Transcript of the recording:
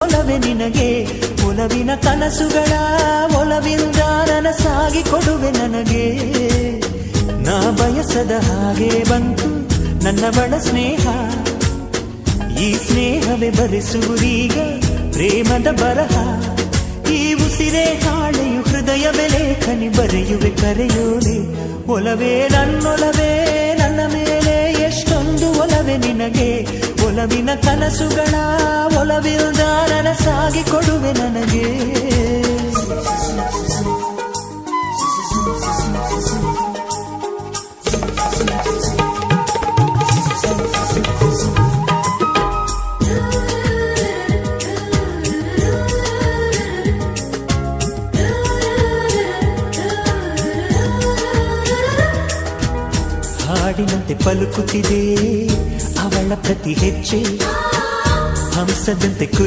ಒಲವೆ ನಿನಗೆ ಒಲವಿನ ಕನಸುಗಳ ಒಲವಿಂದ ನನಸಾಗಿ ಕೊಡುವೆ ನನಗೆ ನಾ ಬಯಸದ ಹಾಗೆ ಬಂತು ನನ್ನ ಬಡ ಸ್ನೇಹ ಈ ಸ್ನೇಹವೇ ಬರೆಸುವುದೀಗ ಪ್ರೇಮದ ಬರಹ ಈ ಉಸಿರೇ ಹಾಳೆಯು ಹೃದಯವೇ ಲೇಖನಿ ಬರೆಯುವೆ ಕರೆಯೋಲೆ ಒಲವೇ ನನ್ನೊಲವೇ ನನ್ನ ಮೇಲೆ ಎಷ್ಟೊಂದು ಒಲವೆ ನಿನಗೆ ಒಲವಿನ ಕನಸುಗಳ ಒಲವಿಲ್ದ ನನಸಾಗಿ ಕೊಡುವೆ ನನಗೆ ಹಾಡಿನಂತೆ ಪಲುಕುತ್ತಿದೆ ಅವಳ ಪ್ರತಿ ಹೆಜ್ಜೆ ಹಂಸದಂತೆ